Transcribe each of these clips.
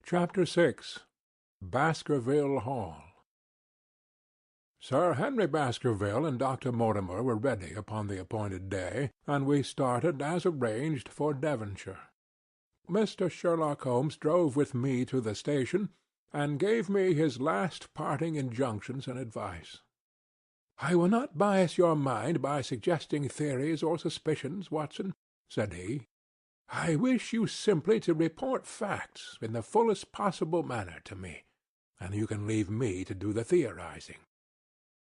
Chapter 6. Baskerville Hall. Sir Henry Baskerville and Dr. Mortimer were ready upon the appointed day, and we started, as arranged, for Devonshire. Mr. Sherlock Holmes drove with me to the station, and gave me his last parting injunctions and advice. "I will not bias your mind by suggesting theories or suspicions, Watson," said he. "I wish you simply to report facts in the fullest possible manner to me, and you can leave me to do the theorizing."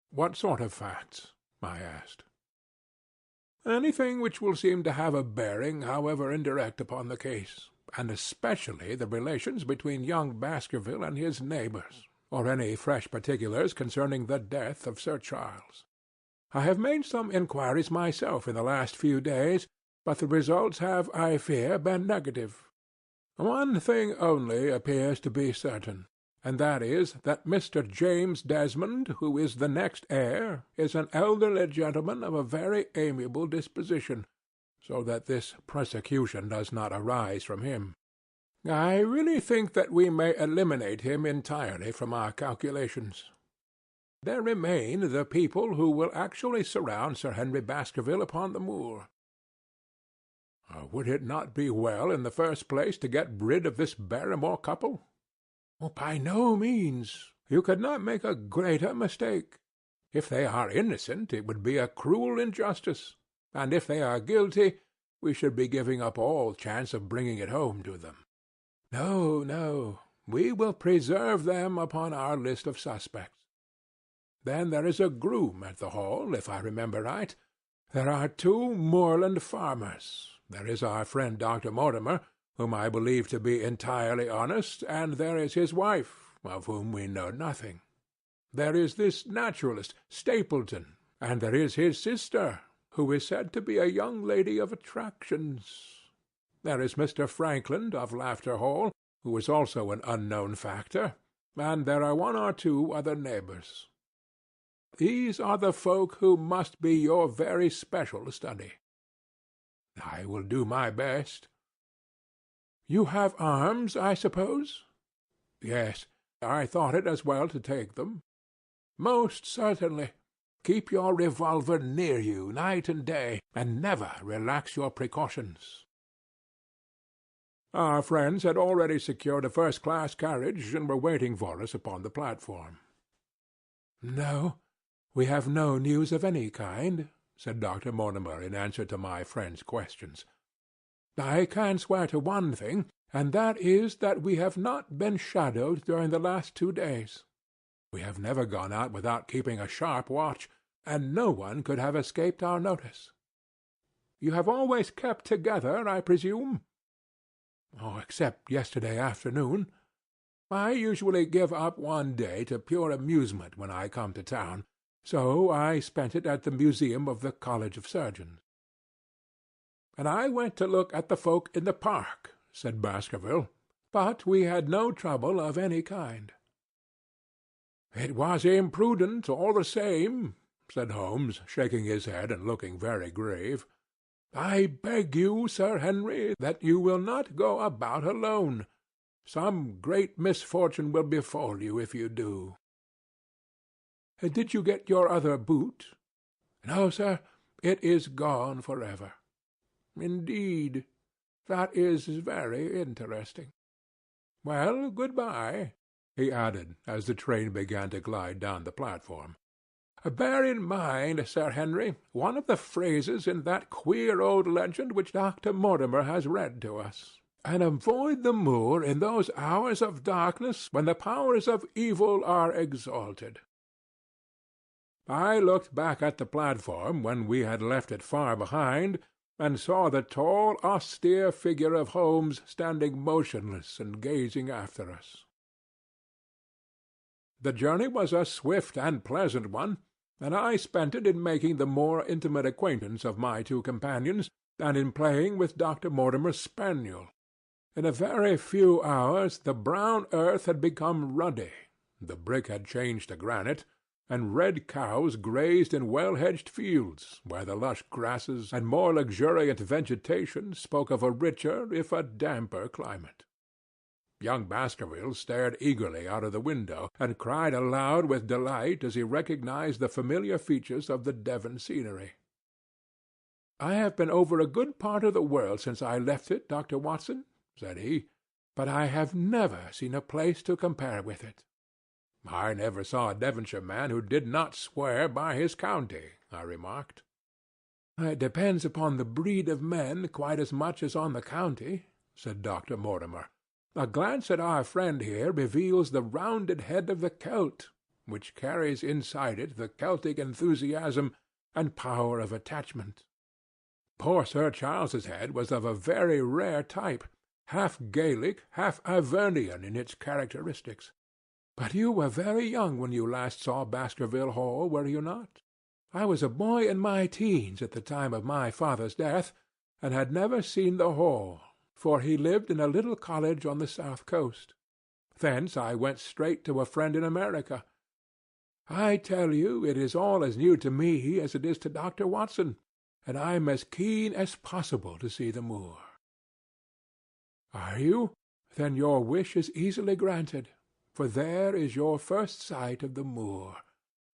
"What sort of facts?" I asked. "Anything which will seem to have a bearing, however indirect, upon the case, and especially the relations between young Baskerville and his neighbours, or any fresh particulars concerning the death of Sir Charles. I have made some inquiries myself in the last few days, but the results have, I fear, been negative. One thing only appears to be certain, and that is that Mr. James Desmond, who is the next heir, is an elderly gentleman of a very amiable disposition, so that this persecution does not arise from him. I really think that we may eliminate him entirely from our calculations. There remain the people who will actually surround Sir Henry Baskerville upon the moor. Would it not be well, in the first place, to get rid of this Barrymore couple? By no means. You could not make a greater mistake. If they are innocent, it would be a cruel injustice, and if they are guilty, we should be giving up all chance of bringing it home to them. No, no, we will preserve them upon our list of suspects. Then there is a groom at the Hall, if I remember right. There are 2 moorland farmers. There is our friend Dr. Mortimer, whom I believe to be entirely honest, and there is his wife, of whom we know nothing. There is this naturalist, Stapleton, and there is his sister, who is said to be a young lady of attractions. There is Mr. Frankland, of Laughter Hall, who is also an unknown factor, and there are 1 or 2 other neighbours. These are the folk who must be your very special study. I will do my best. You have arms, I suppose? Yes, I thought it as well to take them. Most certainly. Keep your revolver near you night and day, and never relax your precautions. Our friends had already secured a first-class carriage, and were waiting for us upon the platform. No, we have no news of any kind, said Dr. Mortimer in answer to my friend's questions. I can swear to one thing, and that is that we have not been shadowed during the last 2 days. We have never gone out without keeping a sharp watch, and no one could have escaped our notice. You have always kept together, I presume? Except yesterday afternoon. I usually give up one day to pure amusement when I come to town, so I spent it at the museum of the College of Surgeons. And I went to look at the folk in the park, said Baskerville, but we had no trouble of any kind. It was imprudent, all the same, said Holmes, shaking his head and looking very grave. I beg you, Sir Henry, that you will not go about alone. Some great misfortune will befall you if you do. Did you get your other boot? No, sir, it is gone forever. Indeed, that is very interesting. Well, good-bye, he added, as the train began to glide down the platform. Bear in mind, Sir Henry, one of the phrases in that queer old legend which Dr. Mortimer has read to us, and avoid the moor in those hours of darkness when the powers of evil are exalted. I looked back at the platform when we had left it far behind, and saw the tall, austere figure of Holmes standing motionless and gazing after us. The journey was a swift and pleasant one, and I spent it in making the more intimate acquaintance of my 2 companions, and in playing with Dr. Mortimer's spaniel. In a very few hours the brown earth had become ruddy, the brick had changed to granite, and red cows grazed in well-hedged fields, where the lush grasses and more luxuriant vegetation spoke of a richer, if a damper climate. Young Baskervilles stared eagerly out of the window, and cried aloud with delight as he recognized the familiar features of the Devon scenery. "I have been over a good part of the world since I left it, Dr. Watson," said he, "but I have never seen a place to compare with it." "I never saw a Devonshire man who did not swear by his county," I remarked. "It depends upon the breed of men quite as much as on the county," said Dr. Mortimer. "A glance at our friend here reveals the rounded head of the Celt, which carries inside it the Celtic enthusiasm and power of attachment. Poor Sir Charles's head was of a very rare type, half Gaelic, half Ivernian in its characteristics. But you were very young when you last saw Baskerville Hall, were you not? I was a boy in my teens at the time of my father's death, and had never seen the Hall, for he lived in a little college on the south coast. Thence I went straight to a friend in America. I tell you it is all as new to me as it is to Dr. Watson, and I'm as keen as possible to see the moor." "Are you? Then your wish is easily granted, for there is your first sight of the moor,"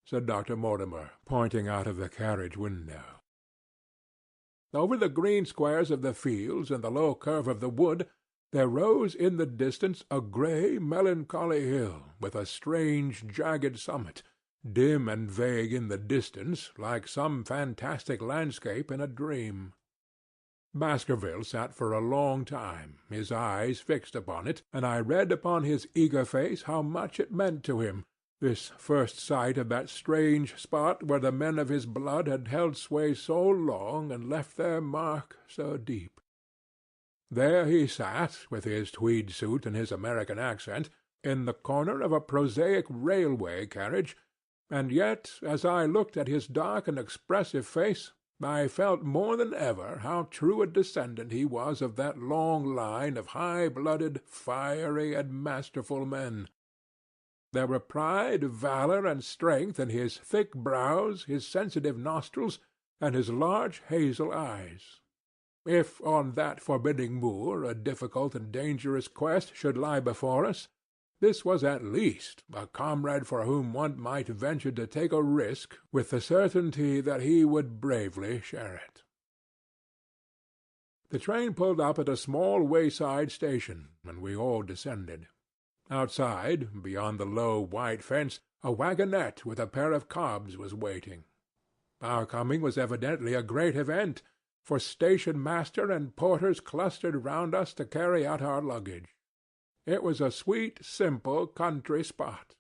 said Dr. Mortimer, pointing out of the carriage window. Over the green squares of the fields and the low curve of the wood there rose in the distance a grey, melancholy hill with a strange, jagged summit, dim and vague in the distance, like some fantastic landscape in a dream. Baskerville sat for a long time, his eyes fixed upon it, and I read upon his eager face how much it meant to him, this first sight of that strange spot where the men of his blood had held sway so long and left their mark so deep. There he sat, with his tweed suit and his American accent, in the corner of a prosaic railway carriage, and yet, as I looked at his dark and expressive face, I felt more than ever how true a descendant he was of that long line of high-blooded, fiery, and masterful men. There were pride, valor, and strength in his thick brows, his sensitive nostrils, and his large hazel eyes. If on that forbidding moor a difficult and dangerous quest should lie before us, this was at least a comrade for whom one might venture to take a risk with the certainty that he would bravely share it. The train pulled up at a small wayside station, and we all descended. Outside, beyond the low white fence, a wagonette with a pair of cobs was waiting. Our coming was evidently a great event, for station-master and porters clustered round us to carry out our luggage. It was a sweet, simple, country spot,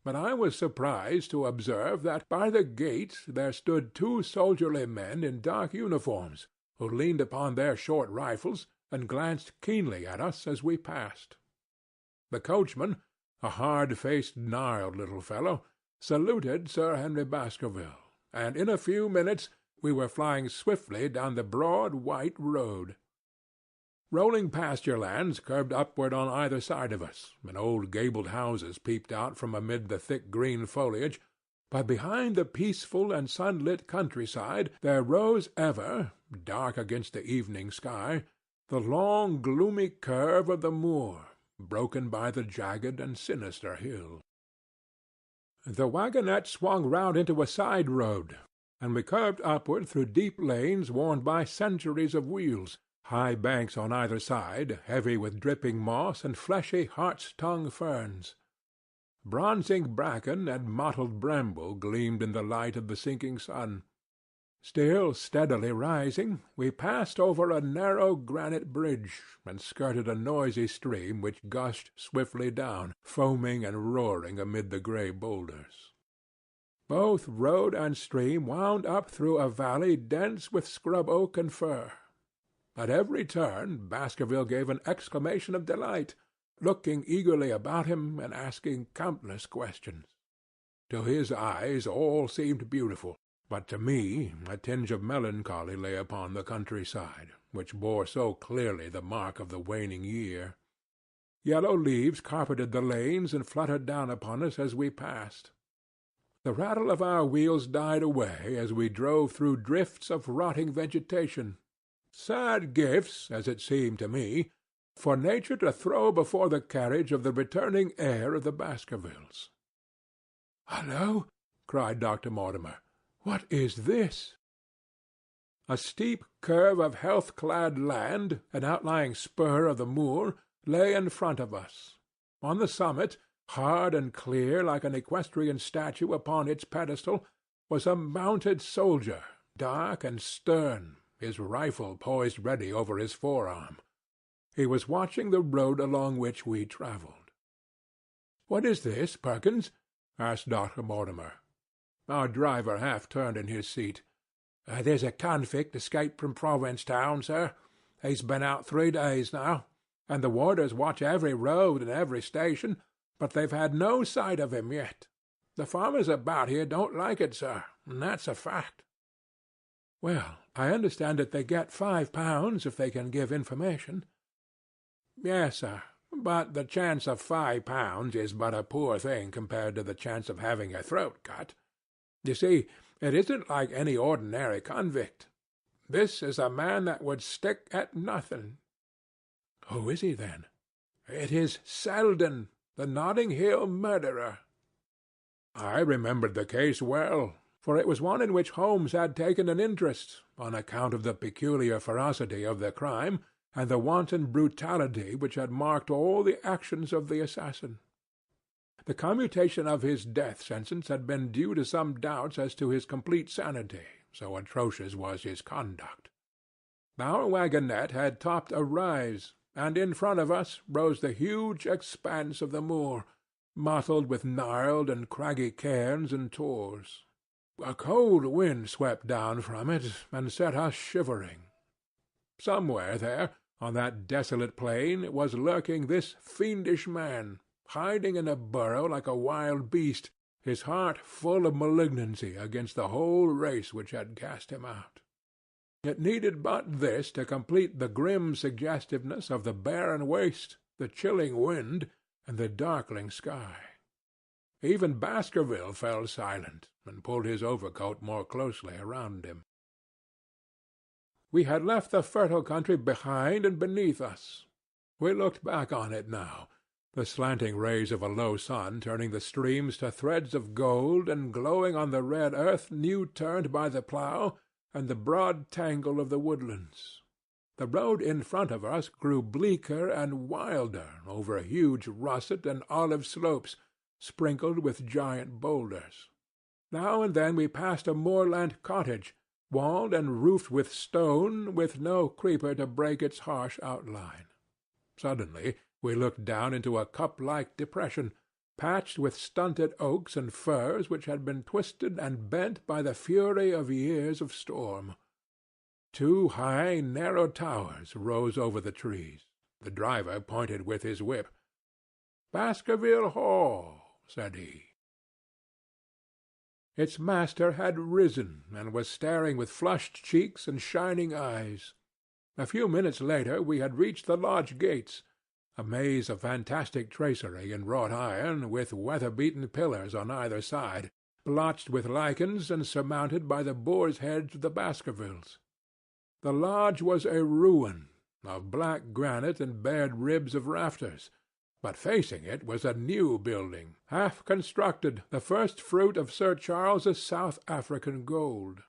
but I was surprised to observe that by the gate there stood two soldierly men in dark uniforms, who leaned upon their short rifles and glanced keenly at us as we passed. The coachman, a hard-faced, gnarled little fellow, saluted Sir Henry Baskerville, and in a few minutes we were flying swiftly down the broad white road. Rolling pasture lands curved upward on either side of us, and old gabled houses peeped out from amid the thick green foliage, but behind the peaceful and sunlit countryside there rose ever, dark against the evening sky, the long gloomy curve of the moor, broken by the jagged and sinister hill. The wagonette swung round into a side road, and we curved upward through deep lanes worn by centuries of wheels, high banks on either side, heavy with dripping moss and fleshy hart's-tongue ferns. Bronzing bracken and mottled bramble gleamed in the light of the sinking sun. Still steadily rising, we passed over a narrow granite bridge, and skirted a noisy stream which gushed swiftly down, foaming and roaring amid the gray boulders. Both road and stream wound up through a valley dense with scrub oak and fir. At every turn Baskerville gave an exclamation of delight, looking eagerly about him and asking countless questions. To his eyes all seemed beautiful, but to me a tinge of melancholy lay upon the countryside, which bore so clearly the mark of the waning year. Yellow leaves carpeted the lanes and fluttered down upon us as we passed. The rattle of our wheels died away as we drove through drifts of rotting vegetation. Sad gifts, as it seemed to me, for nature to throw before the carriage of the returning heir of the Baskervilles. "Hallo!" cried Dr. Mortimer. "What is this?" A steep curve of health-clad land, an outlying spur of the moor, lay in front of us. On the summit, hard and clear like an equestrian statue upon its pedestal, was a mounted soldier, dark and stern, his rifle poised ready over his forearm. He was watching the road along which we travelled. "What is this, Perkins?" asked Dr. Mortimer. Our driver half turned in his seat. "There's a convict escaped from Provincetown, sir. He's been out 3 days now, and the warders watch every road and every station, but they've had no sight of him yet. The farmers about here don't like it, sir, and that's a fact." "Well, I understand that they get £5 if they can give information." "Yes, sir, but the chance of £5 is but a poor thing compared to the chance of having your throat cut. You see, it isn't like any ordinary convict. This is a man that would stick at nothing." "Who is he, then?" "It is Selden, the Notting Hill murderer." I remembered the case well, for it was one in which Holmes had taken an interest, on account of the peculiar ferocity of the crime, and the wanton brutality which had marked all the actions of the assassin. The commutation of his death sentence had been due to some doubts as to his complete sanity, so atrocious was his conduct. Our wagonette had topped a rise, and in front of us rose the huge expanse of the moor, mottled with gnarled and craggy cairns and tors. A cold wind swept down from it and set us shivering. Somewhere there, on that desolate plain, was lurking this fiendish man, hiding in a burrow like a wild beast, his heart full of malignancy against the whole race which had cast him out. It needed but this to complete the grim suggestiveness of the barren waste, the chilling wind, and the darkling sky. Even Baskerville fell silent, and pulled his overcoat more closely around him. We had left the fertile country behind and beneath us. We looked back on it now, the slanting rays of a low sun turning the streams to threads of gold and glowing on the red earth new-turned by the plough and the broad tangle of the woodlands. The road in front of us grew bleaker and wilder over huge russet and olive slopes, sprinkled with giant boulders. Now and then we passed a moorland cottage, walled and roofed with stone, with no creeper to break its harsh outline. Suddenly we looked down into a cup-like depression, patched with stunted oaks and firs which had been twisted and bent by the fury of years of storm. 2 high, narrow towers rose over the trees. The driver pointed with his whip. "Baskerville Hall," said he. Its master had risen, and was staring with flushed cheeks and shining eyes. A few minutes later we had reached the lodge gates, a maze of fantastic tracery in wrought iron, with weather-beaten pillars on either side, blotched with lichens and surmounted by the boar's heads of the Baskervilles. The lodge was a ruin, of black granite and bared ribs of rafters, but facing it was a new building, half constructed, the first fruit of Sir Charles's South African gold.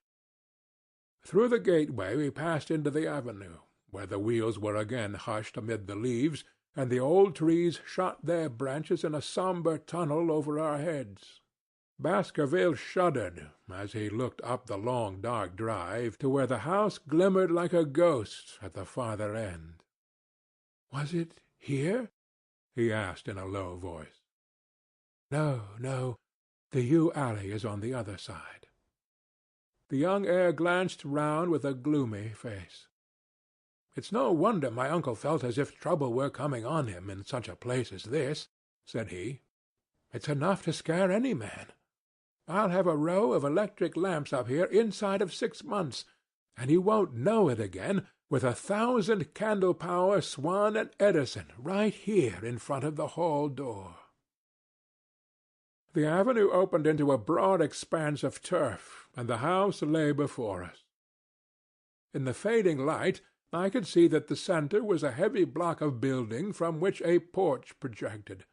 Through the gateway we passed into the avenue, where the wheels were again hushed amid the leaves, and the old trees shot their branches in a sombre tunnel over our heads. Baskerville shuddered as he looked up the long dark drive to where the house glimmered like a ghost at the farther end. "Was it here?" he asked in a low voice. "No, no. The yew alley is on the other side." The young heir glanced round with a gloomy face. "It's no wonder my uncle felt as if trouble were coming on him in such a place as this," said he. "It's enough to scare any man. I'll have a row of electric lamps up here inside of 6 months, and you won't know it again, with 1,000 candle-power Swan and Edison right here in front of the hall door." The avenue opened into a broad expanse of turf, and the house lay before us. In the fading light I could see that the centre was a heavy block of building from which a porch projected.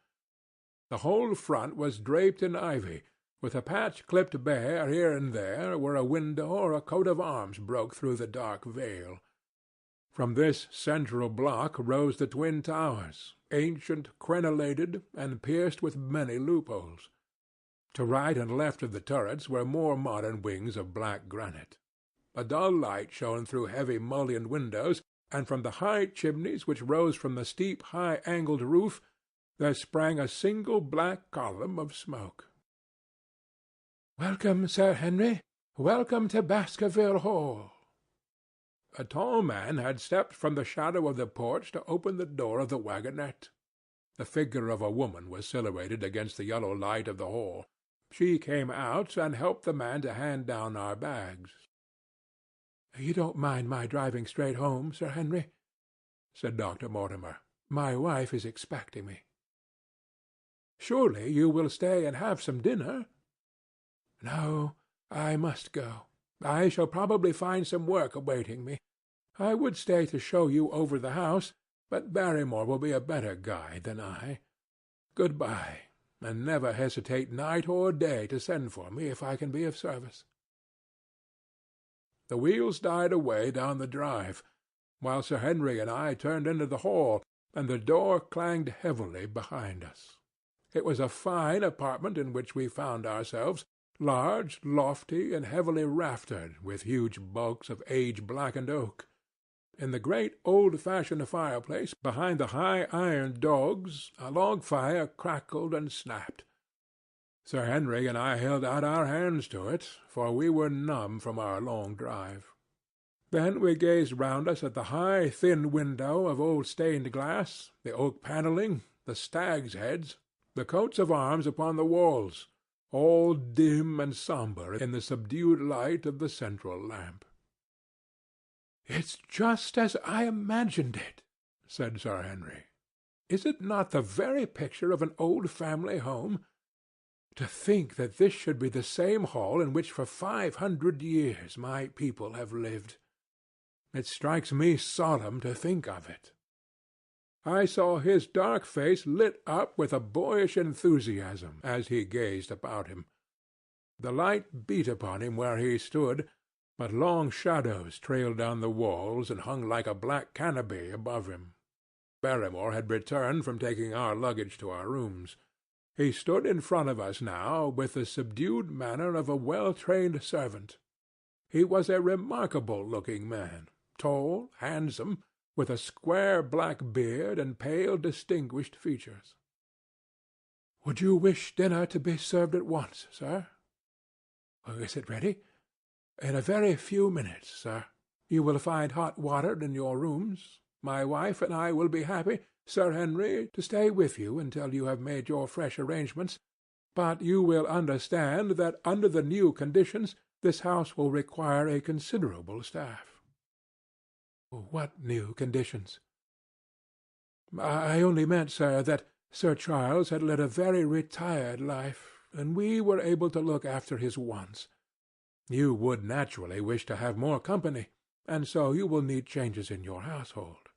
The whole front was draped in ivy, with a patch clipped bare here and there where a window or a coat of arms broke through the dark veil. From this central block rose the twin towers, ancient, crenellated, and pierced with many loopholes. To right and left of the turrets were more modern wings of black granite. A dull light shone through heavy mullioned windows, and from the high chimneys which rose from the steep, high-angled roof there sprang a single black column of smoke. "Welcome, Sir Henry. Welcome to Baskerville Hall." A tall man had stepped from the shadow of the porch to open the door of the wagonette. The figure of a woman was silhouetted against the yellow light of the hall. She came out and helped the man to hand down our bags. "You don't mind my driving straight home, Sir Henry?" said Dr. Mortimer. "My wife is expecting me." "Surely you will stay and have some dinner?" "No, I must go. I shall probably find some work awaiting me. I would stay to show you over the house, but Barrymore will be a better guide than I. Good-bye, and never hesitate night or day to send for me if I can be of service." The wheels died away down the drive, while Sir Henry and I turned into the hall, and the door clanged heavily behind us. It was a fine apartment in which we found ourselves, large, lofty, and heavily raftered, with huge bulks of age-blackened oak. In the great old-fashioned fireplace, behind the high iron dogs, a log fire crackled and snapped. Sir Henry and I held out our hands to it, for we were numb from our long drive. Then we gazed round us at the high, thin window of old stained glass, the oak panelling, the stags' heads, the coats of arms upon the walls, all dim and sombre in the subdued light of the central lamp. "It's just as I imagined it," said Sir Henry. "Is it not the very picture of an old family home? To think that this should be the same hall in which for 500 years my people have lived. It strikes me solemn to think of it." I saw his dark face lit up with a boyish enthusiasm as he gazed about him. The light beat upon him where he stood, but long shadows trailed down the walls and hung like a black canopy above him. Barrymore had returned from taking our luggage to our rooms. He stood in front of us now with the subdued manner of a well-trained servant. He was a remarkable-looking man, tall, handsome, with a square black beard and pale, distinguished features. "Would you wish dinner to be served at once, sir?" "Is it ready?" "In a very few minutes, sir. You will find hot water in your rooms. My wife and I will be happy, Sir Henry, to stay with you until you have made your fresh arrangements, but you will understand that under the new conditions this house will require a considerable staff." "What new conditions?" "I only meant, sir, that Sir Charles had led a very retired life, and we were able to look after his wants. You would naturally wish to have more company, and so you will need changes in your household."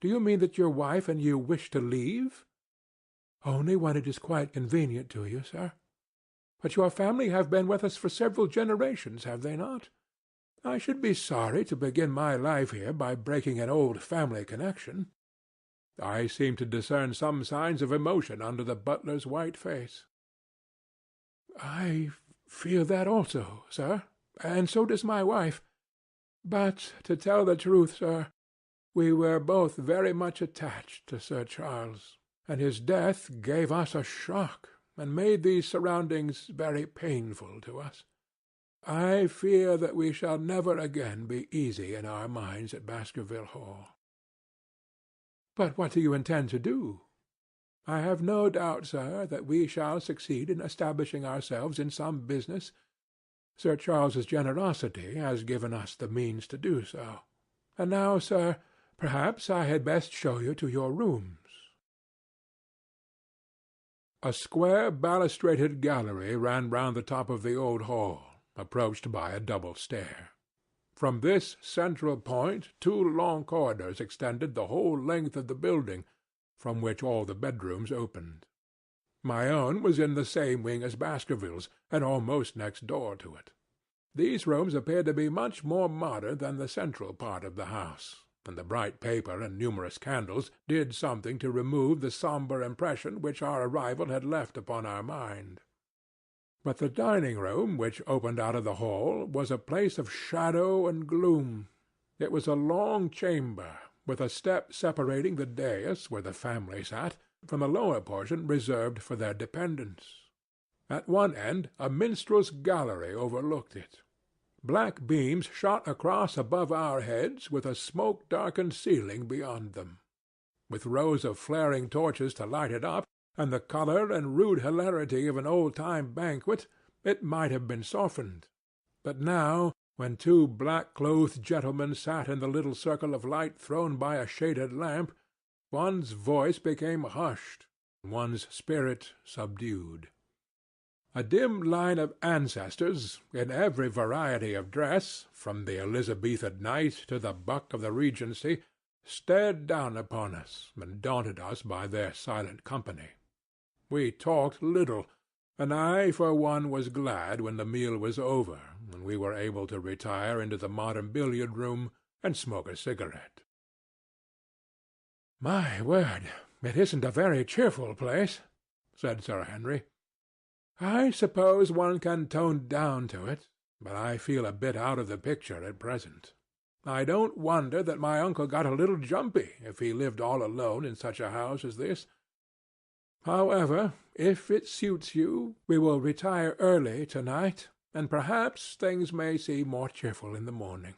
"Do you mean that your wife and you wish to leave?" "Only when it is quite convenient to you, sir." "But your family have been with us for several generations, have they not? I should be sorry to begin my life here by breaking an old family connection." I seemed to discern some signs of emotion under the butler's white face. "I feel that also, sir, and so does my wife. But, to tell the truth, sir, we were both very much attached to Sir Charles, and his death gave us a shock, and made these surroundings very painful to us. I fear that we shall never again be easy in our minds at Baskerville Hall." "But what do you intend to do?" "I have no doubt, sir, that we shall succeed in establishing ourselves in some business. Sir Charles's generosity has given us the means to do so. And now, sir, perhaps I had best show you to your rooms." A square balustraded gallery ran round the top of the old hall, approached by a double stair. From this central point 2 long corridors extended the whole length of the building, from which all the bedrooms opened. My own was in the same wing as Baskervilles, and almost next door to it. These rooms appeared to be much more modern than the central part of the house, and the bright paper and numerous candles did something to remove the sombre impression which our arrival had left upon our mind. But the dining-room, which opened out of the hall, was a place of shadow and gloom. It was a long chamber, with a step separating the dais where the family sat from a lower portion reserved for their dependents. At one end a minstrel's gallery overlooked it. Black beams shot across above our heads, with a smoke-darkened ceiling beyond them. With rows of flaring torches to light it up, and the colour and rude hilarity of an old-time banquet, it might have been softened. But now, when 2 black-clothed gentlemen sat in the little circle of light thrown by a shaded lamp, one's voice became hushed, one's spirit subdued. A dim line of ancestors, in every variety of dress, from the Elizabethan knight to the buck of the Regency, stared down upon us and daunted us by their silent company. We talked little, and I for one was glad when the meal was over and we were able to retire into the modern billiard-room and smoke a cigarette. "My word, it isn't a very cheerful place," said Sir Henry. "I suppose one can tone down to it, but I feel a bit out of the picture at present. I don't wonder that my uncle got a little jumpy if he lived all alone in such a house as this. However, if it suits you, we will retire early to-night, and perhaps things may seem more cheerful in the morning."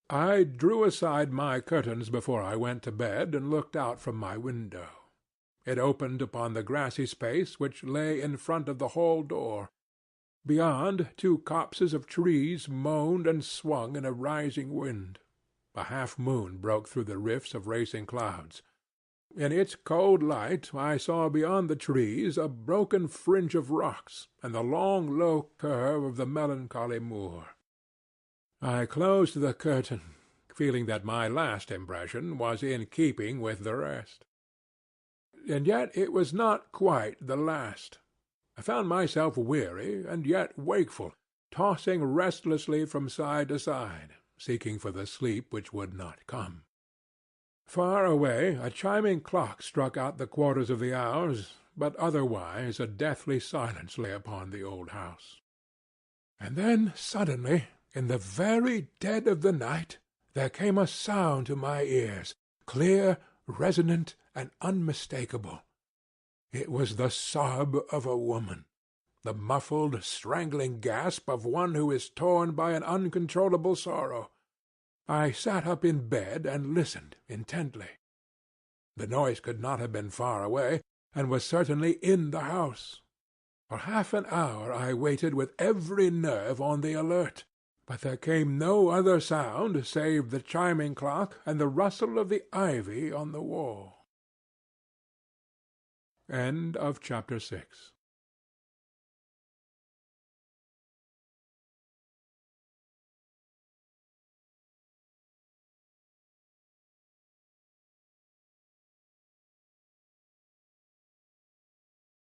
I drew aside my curtains before I went to bed and looked out from my window. It opened upon the grassy space which lay in front of the hall door. Beyond, 2 copses of trees moaned and swung in a rising wind. A half-moon broke through the rifts of racing clouds. In its cold light I saw beyond the trees a broken fringe of rocks and the long low curve of the melancholy moor. I closed the curtain, feeling that my last impression was in keeping with the rest. And yet it was not quite the last. I found myself weary and yet wakeful, tossing restlessly from side to side, seeking for the sleep which would not come. Far away a chiming clock struck out the quarters of the hours, but otherwise a deathly silence lay upon the old house. And then suddenly, in the very dead of the night, there came a sound to my ears, clear, resonant, and unmistakable. It was the sob of a woman, the muffled, strangling gasp of one who is torn by an uncontrollable sorrow. I sat up in bed and listened intently. The noise could not have been far away, and was certainly in the house. For half an hour I waited with every nerve on the alert, but there came no other sound save the chiming clock and the rustle of the ivy on the wall. Chapter 6